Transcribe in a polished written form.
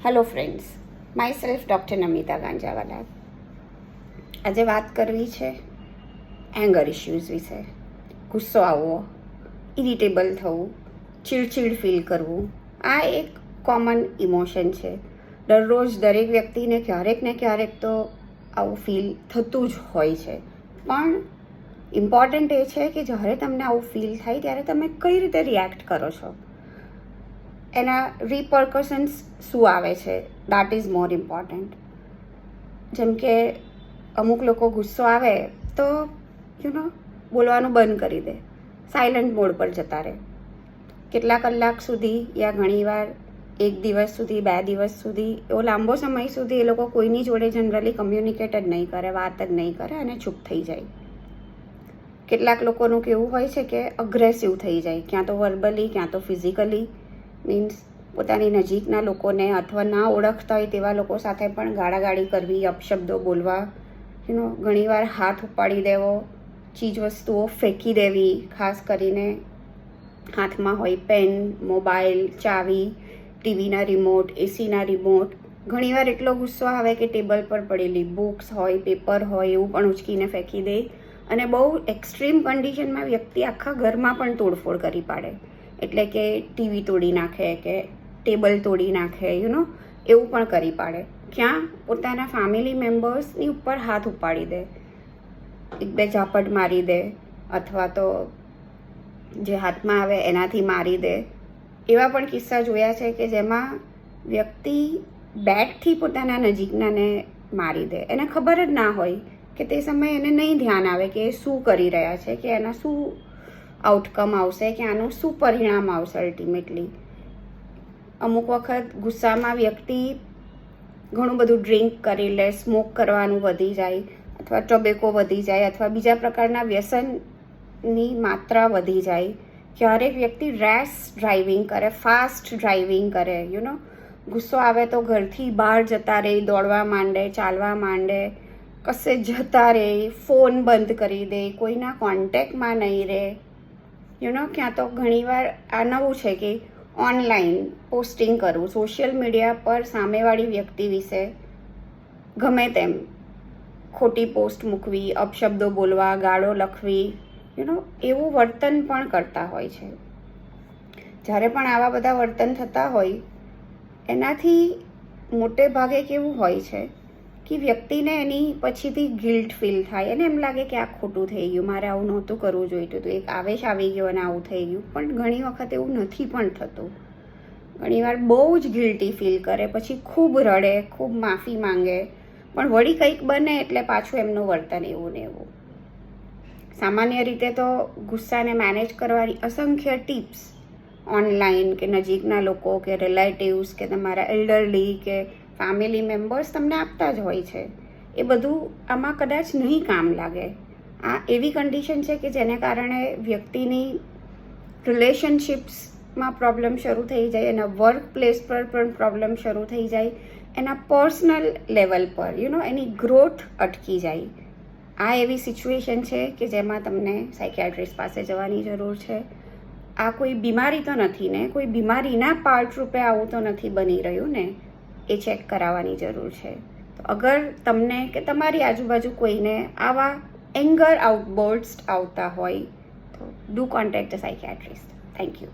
Hello friends, myself doctor Namita Ganjawala. આજે વાત કરવી છે એંગર ઇશ્યુઝ વિશે. ગુસ્સો આવવો, ઇરિટેબલ થવું, ચીડચીડ ફીલ કરવું, આ એક કોમન ઇમોશન છે. દરરોજ દરેક વ્યક્તિને ક્યારેક ને ક્યારેક તો આવું ફીલ થતું જ હોય છે. પણ ઇમ્પોર્ટન્ટ એ છે કે જ્યારે તમને આવું ફીલ થાય ત્યારે તમે કઈ રીતે રિએક્ટ કરો છો, એના રિપર્કશન્સ શું આવે છે, દેટ ઇઝ મોર ઇમ્પોર્ટન્ટ. જેમ કે અમુક લોકો ગુસ્સો આવે તો બોલવાનું બંધ કરી દે, સાયલન્ટ મોડ પર જતા રહે. કેટલા કલાક સુધી યા ઘણીવાર એક દિવસ સુધી, 2 દિવસ સુધી, એવો લાંબો સમય સુધી એ લોકો કોઈની જોડે જનરલી કમ્યુનિકેટ જ નહીં કરે, વાત જ નહીં કરે અને ચૂપ થઈ જાય. કેટલાક લોકોનું કેવું હોય છે કે અગ્રેસિવ થઈ જાય, ક્યાં તો વર્બલી ક્યાં તો ફિઝિકલી. મીન્સ પોતાની નજીકના લોકોને અથવા ના ઓળખતા હોય તેવા લોકો સાથે પણ ગાળાગાળી કરવી, અપશબ્દો બોલવા, ઘણીવાર હાથ ઉપાડી દેવો, ચીજ વસ્તુઓ ફેંકી દેવી, ખાસ કરીને હાથમાં હોય પેન, મોબાઈલ, ચાવી, ટીવીના રિમોટ, એસીના રિમોટ. ઘણીવાર એટલો ગુસ્સો આવે કે ટેબલ પર પડેલી બુક્સ હોય, પેપર હોય, એવું પણ ઉચકીને ફેંકી દે. અને બહુ એક્સ્ટ્રીમ કન્ડિશનમાં વ્યક્તિ આખા ઘરમાં પણ તોડફોડ કરી પાડે. એટલે કે ટીવી તોડી નાખે કે ટેબલ તોડી નાખે, એવું પણ કરી પાડે. ક્યાં પોતાના ફેમિલી મેમ્બર્સની ઉપર હાથ ઉપાડી દે, 1-2 ઝાપટ મારી દે, અથવા તો જે હાથમાં આવે એનાથી મારી દે. એવા પણ કિસ્સા જોયા છે કે જેમાં વ્યક્તિ બેટથી પોતાના નજીકનાને મારી દે. એને ખબર જ ના હોય કે તે સમયે એને નહીં ધ્યાન આવે કે એ શું કરી રહ્યા છે, કે એના શું આઉટકમ આવશે, કે આનું શું પરિણામ આવશે અલ્ટિમેટલી. અમુક વખત ગુસ્સામાં વ્યક્તિ ઘણું બધું ડ્રિંક કરી લે, સ્મોક કરવાનું વધી જાય, અથવા ટોબેકો વધી જાય, અથવા બીજા પ્રકારના વ્યસનની માત્રા વધી જાય. ક્યારેક વ્યક્તિ રેશ ડ્રાઇવિંગ કરે, ફાસ્ટ ડ્રાઇવિંગ કરે. ગુસ્સો આવે તો ઘરથી બહાર જતા રહે, દોડવા માંડે, ચાલવા માંડે, કશે જતા રહે, ફોન બંધ કરી દે, કોઈના કોન્ટેક્ટમાં નહીં રહે. ક્યાં તો ઘણીવાર આ નવું છે કે ઓનલાઈન પોસ્ટિંગ કરવું, સોશિયલ મીડિયા પર સામેવાળી વ્યક્તિ વિશે ગમે તેમ ખોટી પોસ્ટ મૂકવી, અપશબ્દો બોલવા, ગાળો લખવી, એવું વર્તન પણ કરતા હોય છે. જ્યારે પણ આવા બધા વર્તન થતા હોય એનાથી મોટે ભાગે કેવું હોય છે કે વ્યક્તિને એની પછીથી ગિલ્ટ ફીલ થાય, એને એમ લાગે કે આ ખોટું થઈ ગયું, મારે આવું નહોતું કરવું જોઈતું હતું, એક આવેશ આવી ગયો અને આવું થઈ ગયું. પણ ઘણી વખત એવું નથી પણ થતું. ઘણીવાર બહુ જ ગિલ્ટી ફીલ કરે, પછી ખૂબ રડે, ખૂબ માફી માંગે, પણ વળી કંઈક બને એટલે પાછું એમનું વર્તન એવું ને એવું. સામાન્ય રીતે તો ગુસ્સાને મેનેજ કરવાની અસંખ્ય ટિપ્સ ઓનલાઈન કે નજીકના લોકો કે રિલેટિવ્સ કે તમારા એલ્ડરલી કે ફેમિલી મેમ્બર્સ તમને આપતા જ હોય છે. એ બધું આમાં કદાચ નહીં કામ લાગે. આ એવી કન્ડિશન છે કે જેને કારણે વ્યક્તિની રિલેશનશિપ્સમાં પ્રોબ્લેમ શરૂ થઈ જાય, એના વર્ક પ્લેસ પર પણ પ્રોબ્લેમ શરૂ થઈ જાય, એના પર્સનલ લેવલ પર એની ગ્રોથ અટકી જાય. આ એવી સિચ્યુએશન છે કે જેમાં તમને સાયકિયાટ્રિસ્ટ પાસે જવાની જરૂર છે. આ કોઈ બીમારી તો નથી ને, કોઈ બીમારીના પાર્ટ રૂપે આવું તો નથી બની રહ્યું ને, એ ચેક કરાવવાની જરૂર છે. તો અગર તમને કે તમારી આજુબાજુ કોઈને આવા એંગર આઉટબર્સ્ટ આવતા હોય તો do contact the psychiatrist. Thank you.